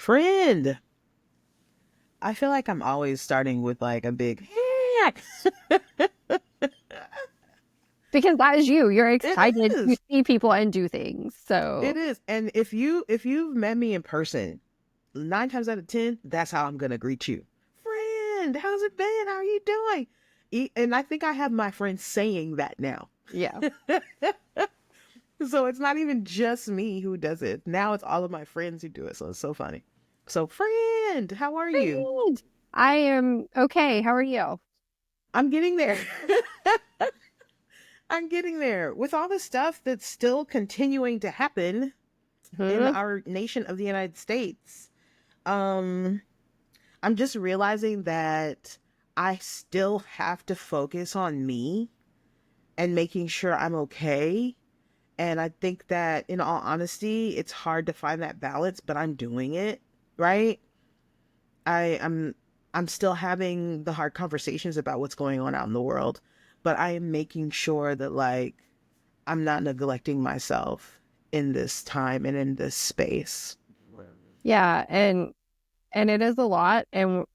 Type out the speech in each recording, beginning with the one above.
Friend, I feel like I'm always starting with like a big Because that is you. You're it excited to is. see people and do things. It So, is. And if you've met me in person, 9 times out of 10, that's how I'm gonna greet you. Friend, how's it been? How are you doing? And I think I have my friends saying that now. yeah. So it's not even just me who does it. Now it's all of my friends who do it. So it's so funny. So, friend, how are you? Great. I am okay. How are you? I'm getting there. I'm getting there. With all the stuff that's still continuing to happen in Hmm. our nation of the United States, um, I'm just realizing that I still have to focus on me and making sure I'm okay. And I think that in all honesty, it's hard to find that balance, but I'm doing it, right? I'm still having the hard conversations about what's going on out in the world, but I am making sure that like I'm not neglecting myself in this time and in this space. Yeah, and it is a lot, and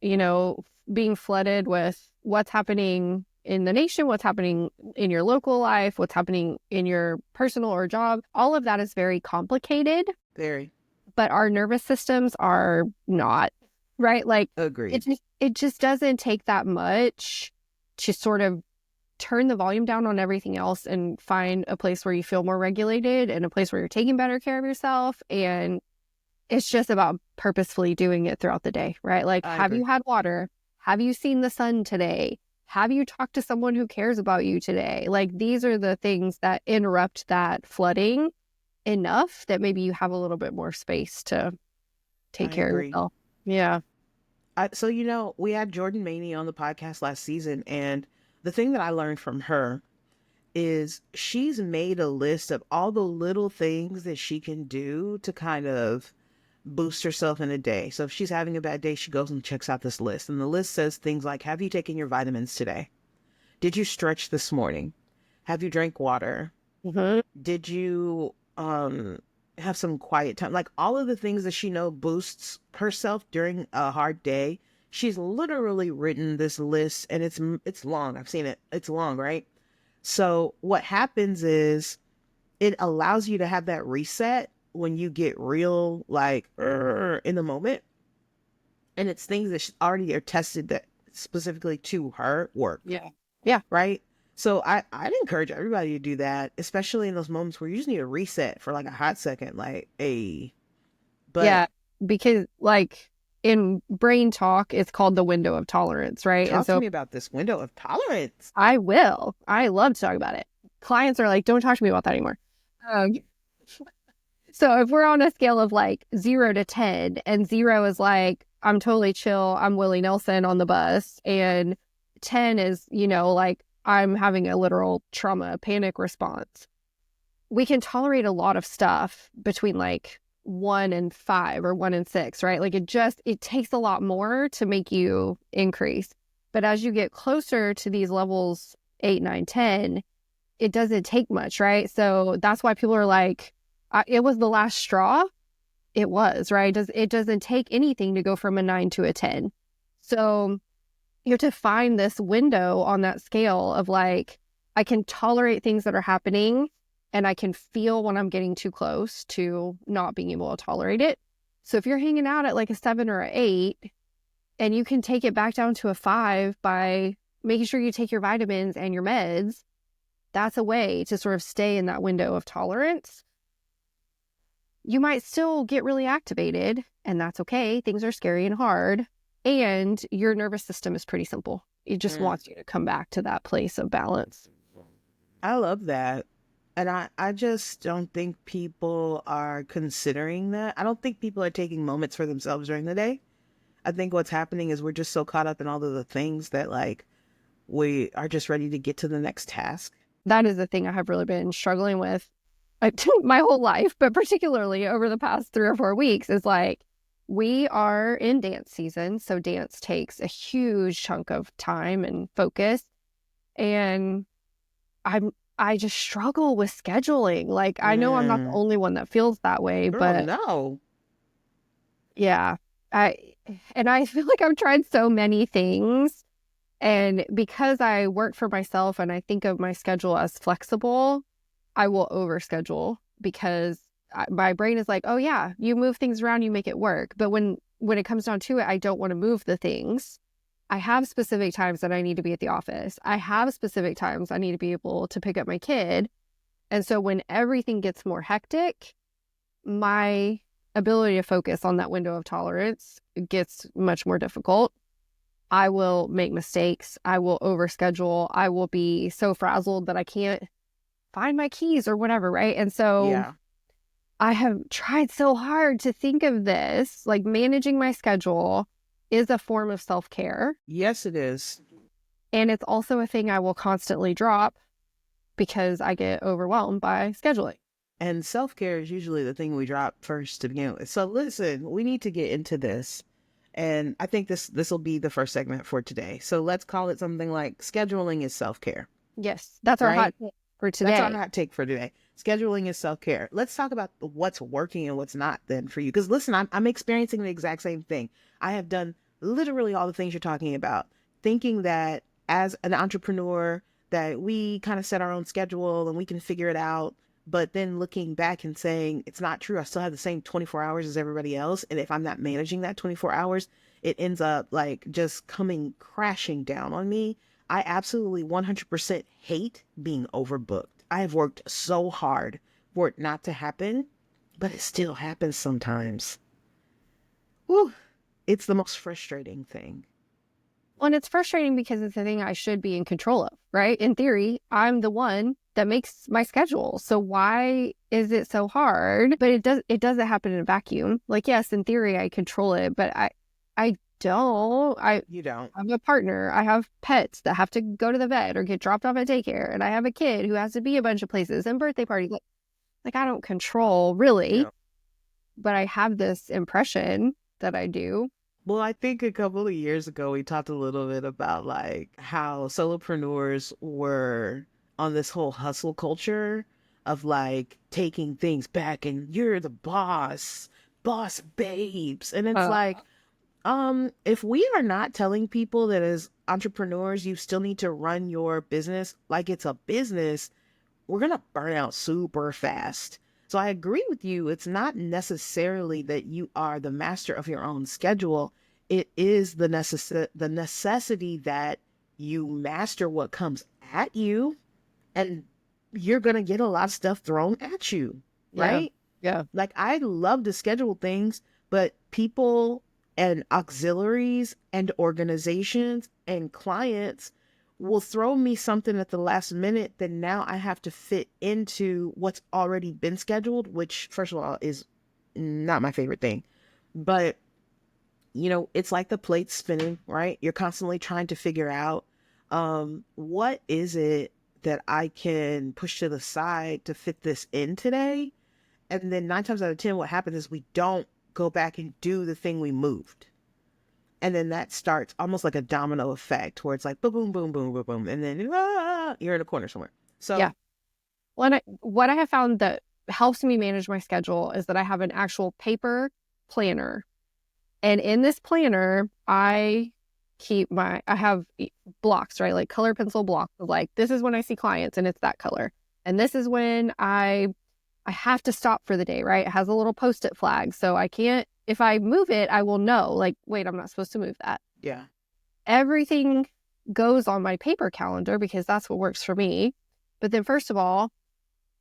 being flooded with what's happening in the nation, what's happening in your local life, what's happening in your personal or job, all of that is very complicated, Very but our nervous systems are not, right? Like agreed. it just doesn't take that much to sort of turn the volume down on everything else and find a place where you feel more regulated and a place where you're taking better care of yourself. And it's just about purposefully doing it throughout the day, right? Like, I have you agree. had water? Have you seen the sun today? Have you talked to someone who cares about you today? Like, these are the things that interrupt that flooding enough that maybe you have a little bit more space to take I care of agree. yourself. Yeah. So we had Jordan Maney on the podcast last season, and the thing that I learned from her is she's made a list of all the little things that she can do to kind of boost herself in a day. So if she's having a bad day, she goes and checks out this list. And the list says things like, have you taken your vitamins today? Did you stretch this morning? Have you drank water? Hmm. Did you have some quiet time? Like all of the things that she know boosts herself during a hard day. She's literally written this list and it's long. I've seen it. It's long, right? So what happens is it allows you to have that reset when you get real like in the moment, and it's things that already are tested that specifically to her work, Yeah. Yeah. right? So I'd encourage everybody to do that, especially in those moments where you just need a reset for like a hot second, like a. But Yeah. Because, like, in brain talk, it's called the window of tolerance, right? And talk to so me about this window of tolerance. I will. I love to talk about it. Clients are like, don't talk to me about that anymore. Um, so if we're on a scale of like 0 to 10, and 0 is like, I'm totally chill, I'm Willie Nelson on the bus, and 10 is, like I'm having a literal trauma panic response, we can tolerate a lot of stuff between like 1 and 5 or 1 and 6, right? Like it takes a lot more to make you increase. But as you get closer to these levels 8, 9, 10, it doesn't take much, right? So that's why people are like, it was the last straw. It was, right? It doesn't take anything to go from a 9 to a 10. So you have to find this window on that scale of like, I can tolerate things that are happening and I can feel when I'm getting too close to not being able to tolerate it. So if you're hanging out at like a 7 or a 8, and you can take it back down to a 5 by making sure you take your vitamins and your meds, that's a way to sort of stay in that window of tolerance. You might still get really activated, and that's okay. Things are scary and hard. And your nervous system is pretty simple. It just Mm, wants you to come back to that place of balance. I love that. And I just don't think people are considering that. I don't think people are taking moments for themselves during the day. I think what's happening is we're just so caught up in all of the things that like we are just ready to get to the next task. That is the thing I have really been struggling with my whole life, but particularly over the past 3 or 4 weeks is like, we are in dance season. So dance takes a huge chunk of time and focus. And I just struggle with scheduling. Like, I know I'm not the Mm, only one that feels that way, girl, but no. Yeah. I I feel like I've tried so many things, and because I work for myself and I think of my schedule as flexible, I will overschedule because my brain is like, "Oh yeah, you move things around, you make it work." But when it comes down to it, I don't want to move the things. I have specific times that I need to be at the office. I have specific times I need to be able to pick up my kid. And so when everything gets more hectic, my ability to focus on that window of tolerance gets much more difficult. I will make mistakes. I will overschedule. I will be so frazzled that I can't find my keys or whatever, right? And so Yeah. I have tried so hard to think of this, like managing my schedule is a form of self-care. Yes, it is. And it's also a thing I will constantly drop because I get overwhelmed by scheduling. And self care is usually the thing we drop first to begin with. So listen, we need to get into this. And I think this will be the first segment for today. So let's call it something like scheduling is self care, Yes, that's our hot right? tip for That's our today. hot take for today. Scheduling is self care. Let's talk about what's working and what's not then for you. Because listen, I'm experiencing the exact same thing. I have done literally all the things you're talking about, thinking that as an entrepreneur, that we kind of set our own schedule and we can figure it out. But then looking back and saying it's not true. I still have the same 24 hours as everybody else. And if I'm not managing that 24 hours, it ends up like just coming crashing down on me. I absolutely 100% hate being overbooked. I have worked so hard for it not to happen, but it still happens sometimes. Whew, it's the most frustrating thing. Well, and it's frustrating because it's a thing I should be in control of, right? In theory, I'm the one that makes my schedule. So why is it so hard? But it doesn't happen in a vacuum. Like, yes, in theory I control it, but I don't. You don't. I'm a partner. I have pets that have to go to the vet or get dropped off at daycare, and I have a kid who has to be a bunch of places and birthday parties. Like I don't control really, Yeah. but I have this impression that I do. Well, I think a couple of years ago we talked a little bit about like how solopreneurs were on this whole hustle culture of like taking things back and you're the boss, boss babes. And it's Uh, like, if we are not telling people that as entrepreneurs you still need to run your business like it's a business, we're going to burn out super fast. So I agree with you. It's not necessarily that you are the master of your own schedule. It is the necessity that you master what comes at you, and you're going to get a lot of stuff thrown at you, yeah, right? yeah. Like I love to schedule things, but people and auxiliaries and organizations and clients will throw me something at the last minute that now I have to fit into what's already been scheduled, which first of all is not my favorite thing. But it's like the plate spinning, right? You're constantly trying to figure out what is it that I can push to the side to fit this in today, and then 9 times out of 10, what happens is we don't go back and do the thing we moved. And then that starts almost like a domino effect where it's like boom, boom, boom, boom, boom, boom. And then you're in a corner somewhere. Yeah. So, What I have found that helps me manage my schedule is that I have an actual paper planner. And in this planner, I have blocks, right? Like color pencil blocks of like, this is when I see clients and it's that color. And this is when I have to stop for the day, right? It has a little post-it flag. So I can't, if I move it, I will know, like, wait, I'm not supposed to move that. yeah. Everything goes on my paper calendar because that's what works for me. But then, first of all,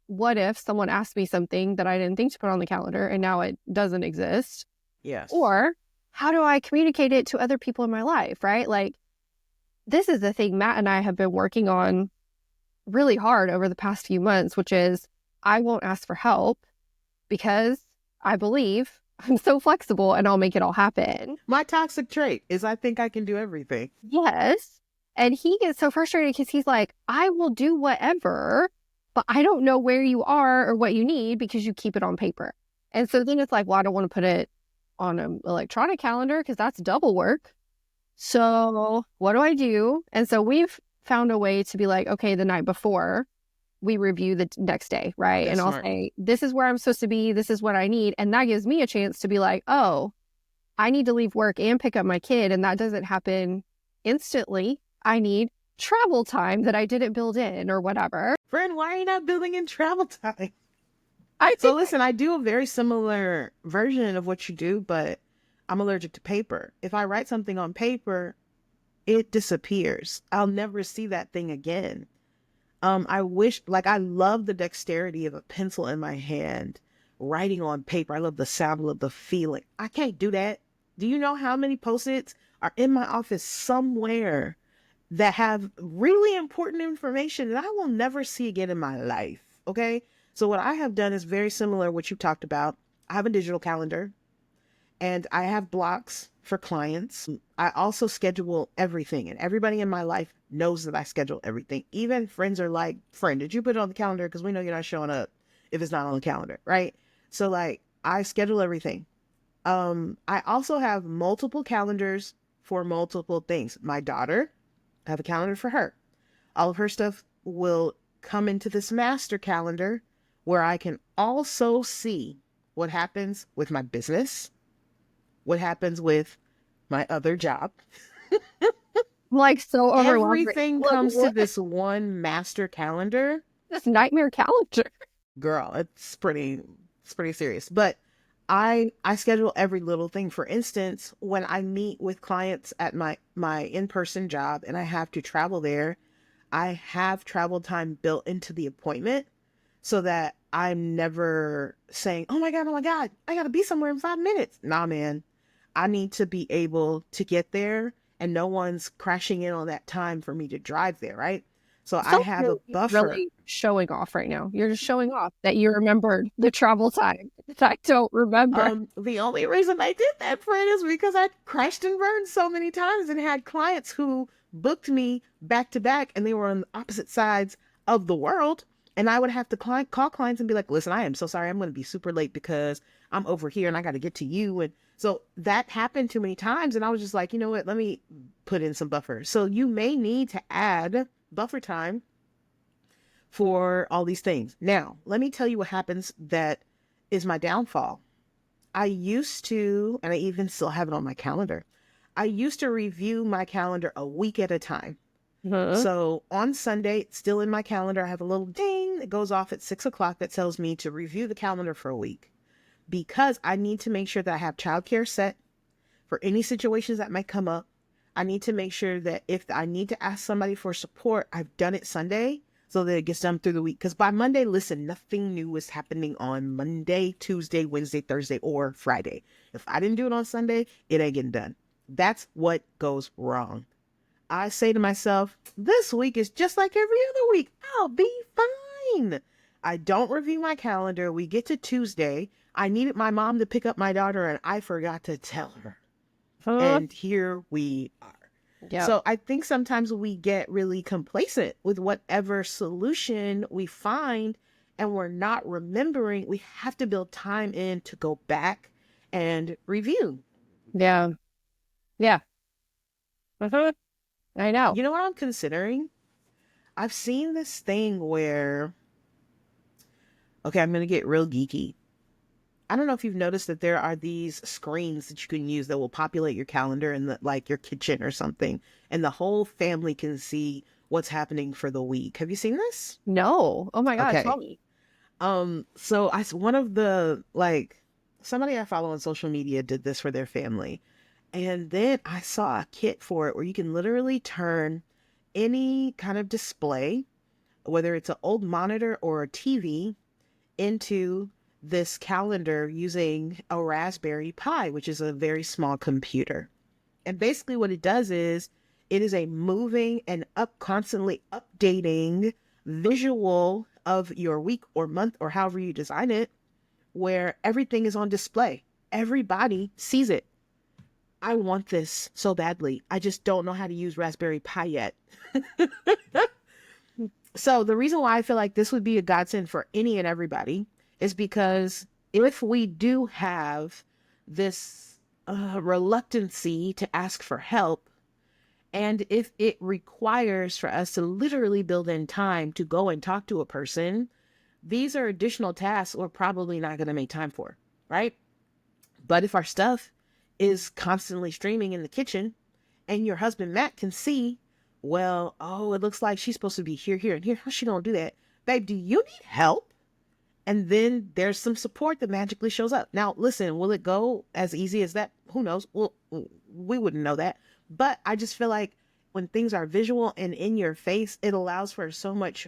what if someone asked me something that I didn't think to put on the calendar and now it doesn't exist? Yes. Or how do I communicate it to other people in my life, right? Like, this is the thing Matt and I have been working on really hard over the past few months, which is I won't ask for help because I believe I'm so flexible and I'll make it all happen. My toxic trait is I think I can do everything. Yes. And he gets so frustrated because he's like, I will do whatever, but I don't know where you are or what you need because you keep it on paper. And so then it's like, well, I don't want to put it on an electronic calendar because that's double work. So what do I do? And so we've found a way to be like, okay, the night before we review the next day, right? That's And I'll smart. say, this is where I'm supposed to be. This is what I need. And that gives me a chance to be like, oh, I need to leave work and pick up my kid, and that doesn't happen instantly. I need travel time that I didn't build in or whatever. Friend, why are you not building in travel time? I So think listen, I do a very similar version of what you do, but I'm allergic to paper. If I write something on paper, it disappears. I'll never see that thing again. I wish, like, I love the dexterity of a pencil in my hand, writing on paper. I love the sound, I love the feeling. I can't do that. Do you know how many post-its are in my office somewhere that have really important information that I will never see again in my life? Okay. So what I have done is very similar to what you talked about. I have a digital calendar and I have blocks for clients. I also schedule everything, and everybody in my life knows that I schedule everything. Even friends are like, friend, did you put it on the calendar? Because we know you're not showing up if it's not on the calendar, right? So like I schedule everything. I also have multiple calendars for multiple things. My daughter, I have a calendar for her. All of her stuff will come into this master calendar where I can also see what happens with my business, what happens with my other job. I'm like so overwhelmed right Everything now. Like, comes to what this one master calendar. this nightmare calendar? Girl, it's pretty serious. But I schedule every little thing. For instance, when I meet with clients at my in-person job and I have to travel there, I have travel time built into the appointment so that I'm never saying, oh my God, I gotta be somewhere in 5 minutes. Nah, man. I need to be able to get there and no one's crashing in on that time for me to drive there, right? So I So have a really, buffer. really showing off right now. You're just showing off that you remembered the travel time that I don't remember. The only reason I did that, friend, is because I crashed and burned so many times and had clients who booked me back to back and they were on opposite sides of the world. And I would have to call clients and be like, listen, I am so sorry. I'm going to be super late because I'm over here and I got to get to you. And so that happened too many times. And I was just like, you know what? Let me put in some buffer. So you may need to add buffer time for all these things. Now, let me tell you what happens that is my downfall. I used to, and I even still have it on my calendar, I used to review my calendar a week at a time. Huh? So on Sunday, it's still in my calendar. I have a little ding that goes off at 6 o'clock that tells me to review the calendar for a week because I need to make sure that I have childcare set for any situations that might come up. I need to make sure that if I need to ask somebody for support, I've done it Sunday so that it gets done through the week. Because by Monday, listen, nothing new is happening on Monday, Tuesday, Wednesday, Thursday, or Friday. If I didn't do it on Sunday, it ain't getting done. That's what goes wrong. I say to myself, this week is just like every other week. I'll be fine. I don't review my calendar. We get to Tuesday. I needed my mom to pick up my daughter and I forgot to tell her. Huh? And here we are. Yep. So I think sometimes we get really complacent with whatever solution we find and we're not remembering we have to build time in to go back and review. Yeah. Yeah. Uh-huh. I know. You know what I'm considering? I've seen this thing where, okay, I'm going to get real geeky. I don't know if you've noticed that there are these screens that you can use that will populate your calendar in the, like your kitchen or something, and the whole family can see what's happening for the week. Have you seen this? No. Oh my God. Tell Okay. me. So one of the like somebody I follow on social media did this for their family. And then I saw a kit for it where you can literally turn any kind of display, whether it's an old monitor or a TV, into this calendar using a Raspberry Pi, which is a very small computer. And basically what it does is it is a moving and constantly updating visual of your week or month or however you design it, where everything is on display. Everybody sees it. I want this so badly. I just don't know how to use Raspberry Pi yet. So the reason why I feel like this would be a godsend for any and everybody is because if we do have this reluctancy to ask for help, and if it requires for us to literally build in time to go and talk to a person, these are additional tasks we're probably not going to make time for, right? But if our stuff is constantly streaming in the kitchen, and your husband Matt can see, well, oh, it looks like she's supposed to be here, here, and here. How she don't do that? Babe, do you need help? And then there's some support that magically shows up. Now, listen, will it go as easy as that? Who knows? Well, we wouldn't know that. But I just feel like when things are visual and in your face, it allows for so much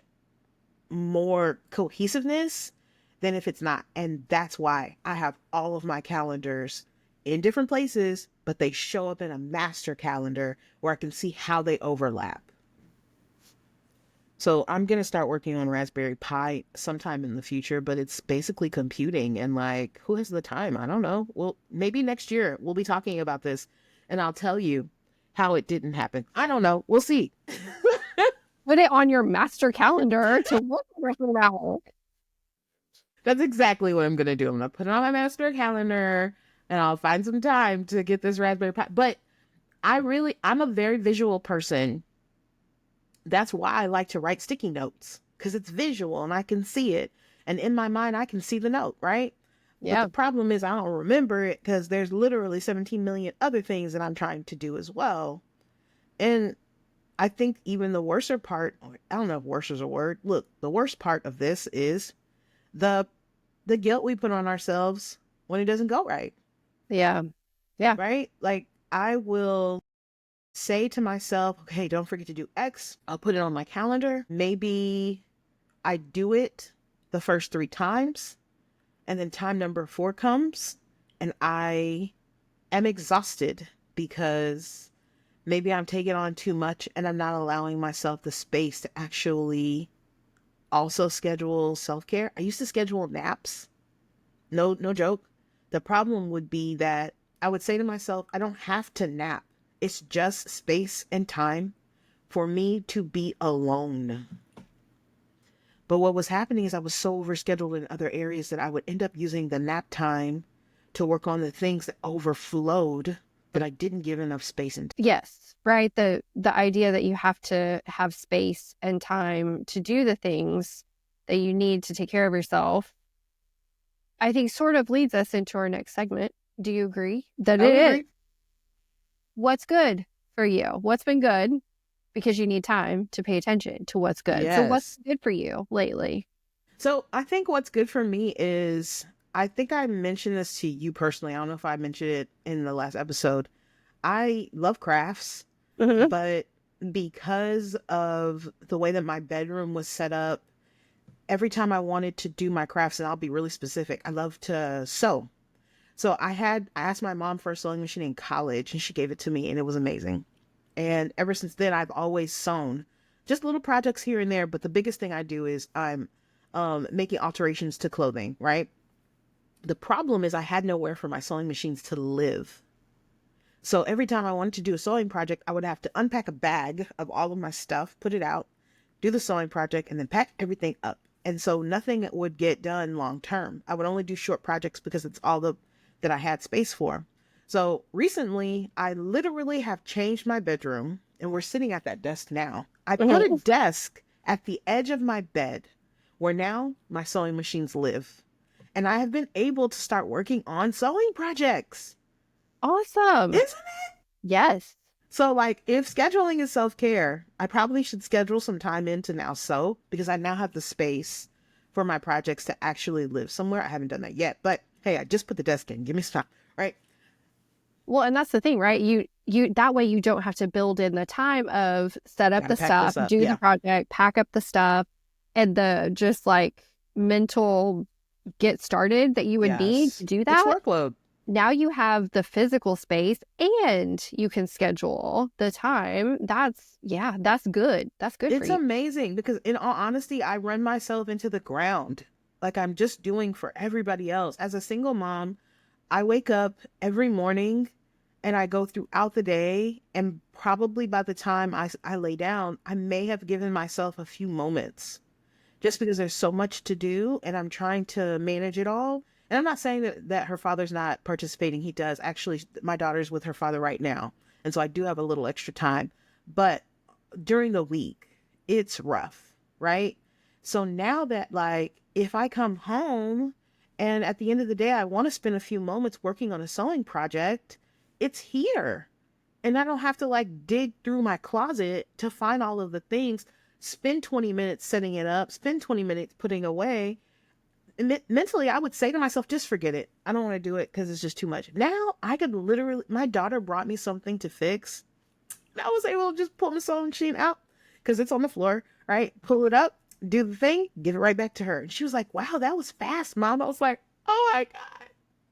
more cohesiveness than if it's not. And that's why I have all of my calendars in different places, but they show up in a master calendar where I can see how they overlap. So I'm going to start working on Raspberry Pi sometime in the future, but it's basically computing, and like, who has the time? I don't know. Well, maybe next year we'll be talking about this and I'll tell you how it didn't happen. I don't know. We'll see. Put it on your master calendar to look for now. That's exactly what I'm going to do. I'm going to put it on my master calendar and I'll find some time to get this Raspberry Pi. But I'm a very visual person. That's why I like to write sticky notes, because it's visual and I can see it. And in my mind, I can see the note, right? But Yeah. the problem is I don't remember it because there's literally 17 million other things that I'm trying to do as well. And I think even the worser part, I don't know if worse is a word. Look, the worst part of this is the the guilt we put on ourselves when it doesn't go right. Yeah. Yeah. Right? Like, I will say to myself, okay, don't forget to do X. I'll put it on my calendar. Maybe I do it the first 3 times, and then time number 4 comes and I am exhausted because maybe I'm taking on too much and I'm not allowing myself the space to actually also schedule self-care. I used to schedule naps. No joke. The problem would be that I would say to myself, I don't have to nap. It's just space and time for me to be alone. But what was happening is I was so overscheduled in other areas that I would end up using the nap time to work on the things that overflowed that I didn't give enough space and Yes. Right. The idea that you have to have space and time to do the things that you need to take care of yourself, I think sort of leads us into our next segment. Do you agree that I would it is? agree. What's good for you? What's been good? Because you need time to pay attention to what's good. So what's Yes. good for you lately? So I think what's good for me is, I think I mentioned this to you personally. I don't know if I mentioned it in the last episode. I love crafts, Mm-hmm. but because of the way that my bedroom was set up, every time I wanted to do my crafts, and I'll be really specific, I love to sew. So I asked my mom for a sewing machine in college and she gave it to me and it was amazing. And ever since then, I've always sewn just little projects here and there. But the biggest thing I do is I'm making alterations to clothing, right? The problem is I had nowhere for my sewing machines to live. So every time I wanted to do a sewing project, I would have to unpack a bag of all of my stuff, put it out, do the sewing project, and then pack everything up. And so nothing would get done long term. I would only do short projects because it's all that I had space for. So recently, I literally have changed my bedroom, and we're sitting at that desk now. I put a Mm-hmm. desk at the edge of my bed where now my sewing machines live. And I have been able to start working on sewing projects. Awesome. Isn't it? Yes. So, like, if scheduling is self care, I probably should schedule some time in to now sew, because I now have the space for my projects to actually live somewhere. I haven't done that yet, but hey, I just put the desk in. Give me some time, right? Well, and that's the thing, right? You that way you don't have to build in the time of set up Gotta the pack stuff, this up. do the Yeah. project, pack up the stuff, and the just like mental get started that you would need Yes. to do It's that. workload. Now you have the physical space and you can schedule the time. That's good. That's good for It's you. amazing because, in all honesty, I run myself into the ground. Like, I'm just doing for everybody else. As a single mom, I wake up every morning and I go throughout the day. And probably by the time I lay down, I may have given myself a few moments, just because there's so much to do and I'm trying to manage it all. And I'm not saying that her father's not participating. He does. Actually, my daughter's with her father right now. And so I do have a little extra time. But during the week, it's rough, right? So now that, like, if I come home and at the end of the day, I want to spend a few moments working on a sewing project, it's here. And I don't have to like dig through my closet to find all of the things, spend 20 minutes setting it up, spend 20 minutes putting away. And mentally, I would say to myself, just forget it. I don't want to do it because it's just too much. Now I could literally, my daughter brought me something to fix. I was able to just pull my sewing machine out because it's on the floor, right? Pull it up, do the thing, give it right back to her. And she was like, wow, that was fast, Mom. I was like, oh my God.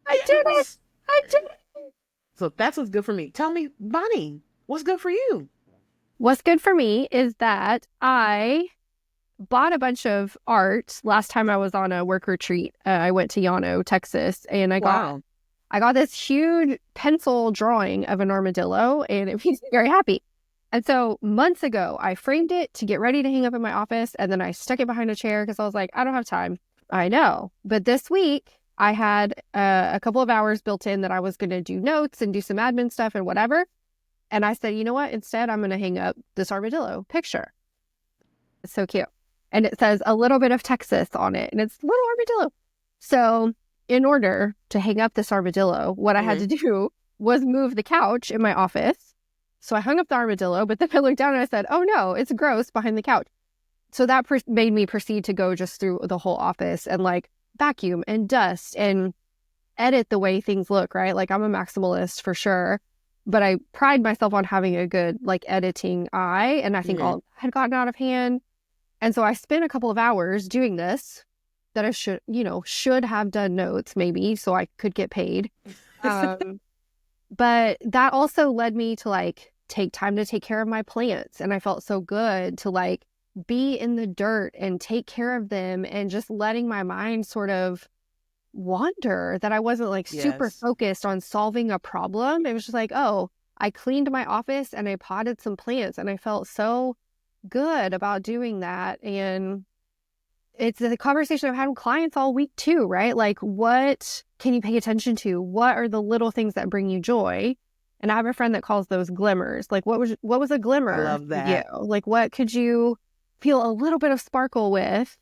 I did it. Yes. I did it. So that's what's good for me. Tell me, Bonnie, what's good for you? What's good for me is that I bought a bunch of art last time I was on a work retreat. I went to Llano, Texas, and Wow. I got this huge pencil drawing of an armadillo, and it makes me very happy. And so months ago, I framed it to get ready to hang up in my office, and then I stuck it behind a chair because I was like, I don't have time. I know. But this week, I had a couple of hours built in that I was going to do notes and do some admin stuff and whatever. And I said, you know what? Instead, I'm going to hang up this armadillo picture. It's so cute. And it says a little bit of Texas on it, and it's a little armadillo. So in order to hang up this armadillo, what I had to do was move the couch in my office. So I hung up the armadillo, but then I looked down and I said, oh no, it's gross behind the couch. So that made me proceed to go just through the whole office and like vacuum and dust and edit the way things look, right? Like I'm a maximalist for sure, but I pride myself on having a good like editing eye. And I think all had gotten out of hand. And so I spent a couple of hours doing this that I should have done notes maybe so I could get paid. But that also led me to like take time to take care of my plants. And I felt so good to like be in the dirt and take care of them and just letting my mind sort of wander, that I wasn't like super focused on solving a problem. It was just like, oh, I cleaned my office and I potted some plants, and I felt so good about doing that. And it's the conversation I've had with clients all week too, right? Like, what can you pay attention to? What are the little things that bring you joy? And I have a friend that calls those glimmers. Like, what was a glimmer? I love that. Like, what could you feel a little bit of sparkle with?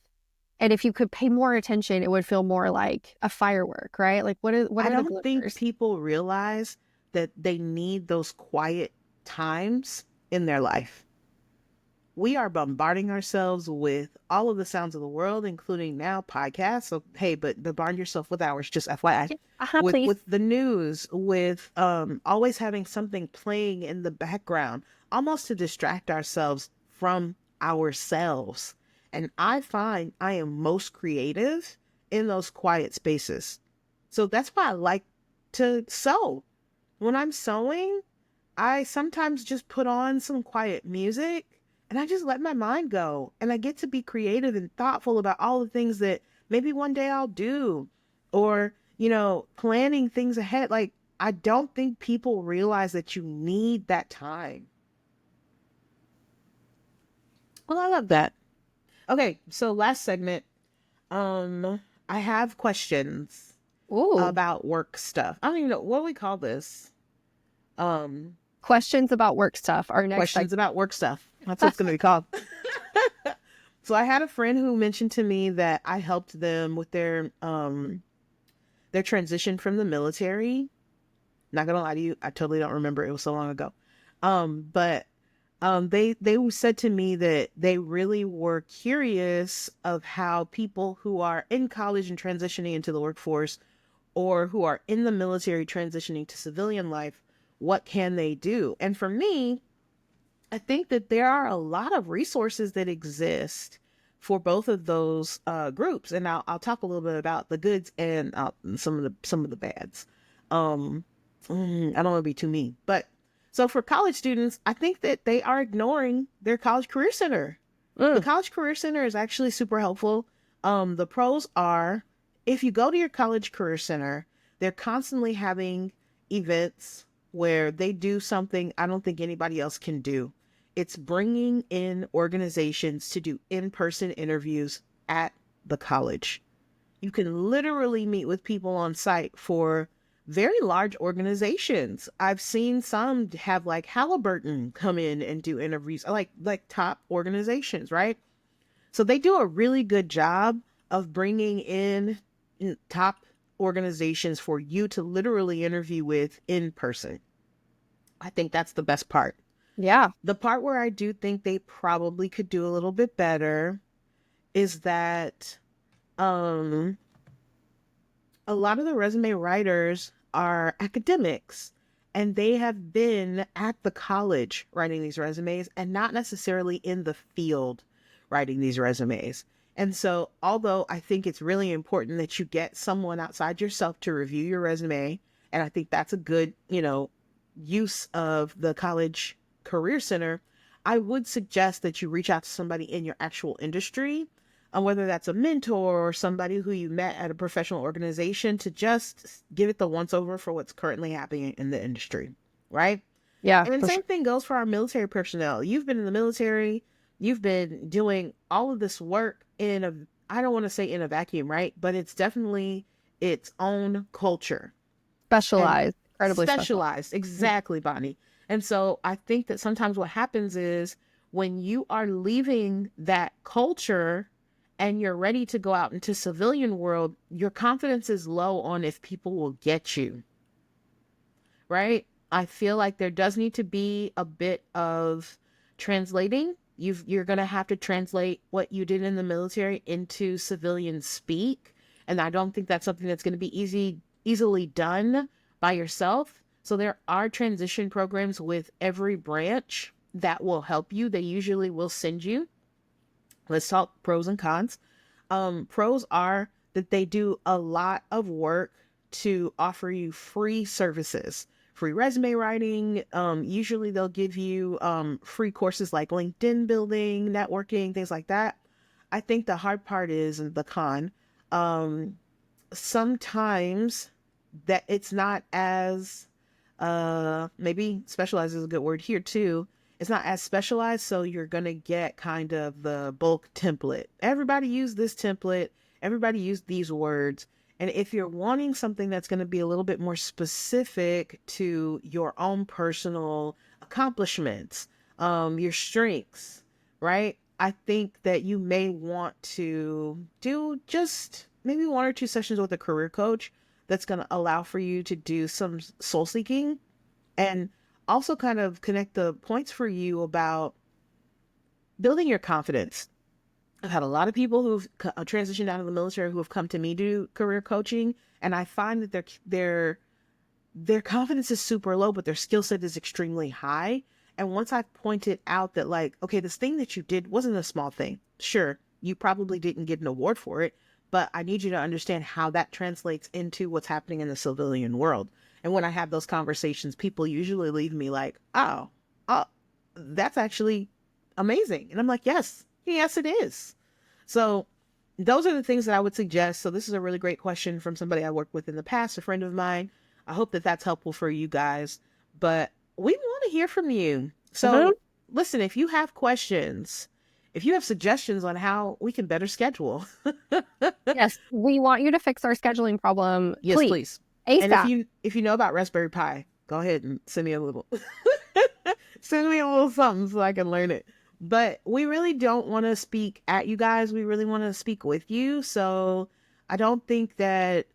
And if you could pay more attention, it would feel more like a firework, right? Like, what are the glimmers? I don't think people realize that they need those quiet times in their life. We are bombarding ourselves with all of the sounds of the world, including now podcasts. So, hey, but bombard yourself with ours, just FYI. With the news, with always having something playing in the background, almost to distract ourselves from ourselves. And I find I am most creative in those quiet spaces. So that's why I like to sew. When I'm sewing, I sometimes just put on some quiet music and I just let my mind go. And I get to be creative and thoughtful about all the things that maybe one day I'll do, or, planning things ahead. Like, I don't think people realize that you need that time. Well, I love that. Okay, so last segment. I have questions about work stuff. I don't even know what we call this. Questions about work stuff. Our next questions about work stuff. That's what it's going to be called. So I had a friend who mentioned to me that I helped them with their transition from the military. Not gonna lie to you, I totally don't remember. It was so long ago. But they said to me that they really were curious of how people who are in college and transitioning into the workforce, or who are in the military transitioning to civilian life, what can they do? And for me, I think that there are a lot of resources that exist for both of those groups, and I'll talk a little bit about the goods and some of the bads. I don't want to be too mean, but so for college students, I think that they are ignoring their college career center. The college career center is actually super helpful. The pros are, if you go to your college career center, they're constantly having events where they do something I don't think anybody else can do. It's bringing in organizations to do in-person interviews at the college. You can literally meet with people on site for very large organizations. I've seen some have like Halliburton come in and do interviews, like top organizations, right? So they do a really good job of bringing in top organizations for you to literally interview with in person. I think that's the best part. Yeah. The part where I do think they probably could do a little bit better is that um a lot of the resume writers are academics, and they have been at the college writing these resumes and not necessarily in the field writing these resumes. And so, although I think it's really important that you get someone outside yourself to review your resume, and I think that's a good, use of the college career center, I would suggest that you reach out to somebody in your actual industry, whether that's a mentor or somebody who you met at a professional organization, to just give it the once over for what's currently happening in the industry, right? Yeah, And then for sure. same thing goes for our military personnel. You've been in the military, you've been doing all of this work in a, I don't want to say in a vacuum, right? But it's definitely its own culture and Specialized, incredibly specialized. specialized. Exactly, Bonnie. And so I think that sometimes what happens is when you are leaving that culture and you're ready to go out into civilian world, your confidence is low on if people will get you, right? I feel like there does need to be a bit of translating. You're going to have to translate what you did in the military into civilian speak, and I don't think that's something that's going to be easily done by yourself. So there are transition programs with every branch that will help you. They usually will send you. Let's talk pros and cons. Pros are that they do a lot of work to offer you free services, free resume writing. Usually they'll give you free courses like LinkedIn building, networking, things like that. I think the hard part is the con. Um, Sometimes that it's not as maybe specialized is a good word here too. It's not as specialized, so you're gonna get kind of the bulk template. Everybody use this template, everybody use these words. And if you're wanting something that's going to be a little bit more specific to your own personal accomplishments, your strengths, right? I think that you may want to do just maybe one or two sessions with a career coach that's going to allow for you to do some soul seeking and also kind of connect the points for you about building your confidence. I've had a lot of people who've transitioned out of the military who have come to me to do career coaching, and I find that their confidence is super low, but their skill set is extremely high. And once I've pointed out that, like, okay, this thing that you did wasn't a small thing. Sure, you probably didn't get an award for it, but I need you to understand how that translates into what's happening in the civilian world. And when I have those conversations, people usually leave me like, oh, that's actually amazing. And I'm like, yes, it is. So those are the things that I would suggest. So this is a really great question from somebody I worked with in the past, a friend of mine. I hope that that's helpful for you guys, but we want to hear from you. Mhm. So listen, if you have questions, if you have suggestions on how we can better schedule, Yes, we want you to fix our scheduling problem, yes, please, please. And if ASAP. you know about Raspberry Pi, go ahead and send me a little send me a little something so I can learn it. But we really don't want to speak at you guys. We really want to speak with you. So I don't think that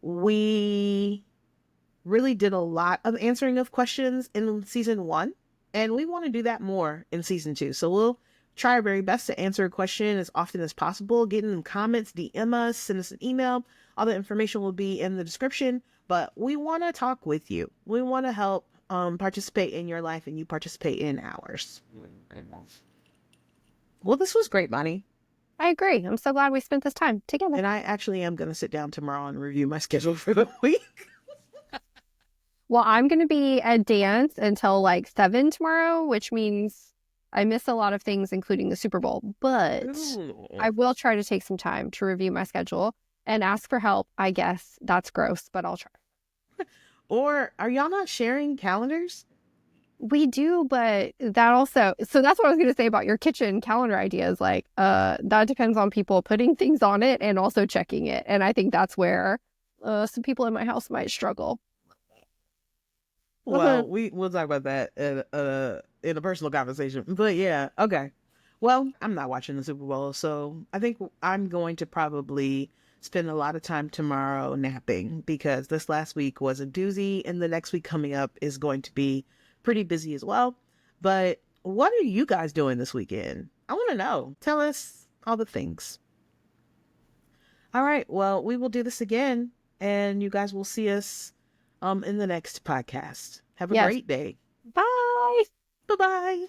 we really did a lot of answering of questions in season one, and we want to do that more in season two. So we'll try our very best to answer a question as often as possible. Get in the comments, DM us, send us an email. All the information will be in the description. But we want to talk with you. We want to help participate in your life, and you participate in ours. Well, this was great, Bonnie. I agree. I'm so glad we spent this time together. And I actually am going to sit down tomorrow and review my schedule for the week. Well, I'm going to be at dance until like 7 tomorrow, which means I miss a lot of things, including the Super Bowl. But Ooh. I will try to take some time to review my schedule and ask for help. I guess that's gross, but I'll try. Or are y'all not sharing calendars? We do, but that also, so that's what I was going to say about your kitchen calendar ideas. Like, that depends on people putting things on it and also checking it. And I think that's where some people in my house might struggle. Well, we'll talk about that in a personal conversation. But yeah, okay. Well, I'm not watching the Super Bowl, so I think I'm going to probably spend a lot of time tomorrow napping because this last week was a doozy and the next week coming up is going to be pretty busy as well. But what are you guys doing this weekend? I want to know. Tell us all the things. All right. Well, we will do this again and you guys will see us in the next podcast. Have a Yes. great day. Bye. Bye-bye.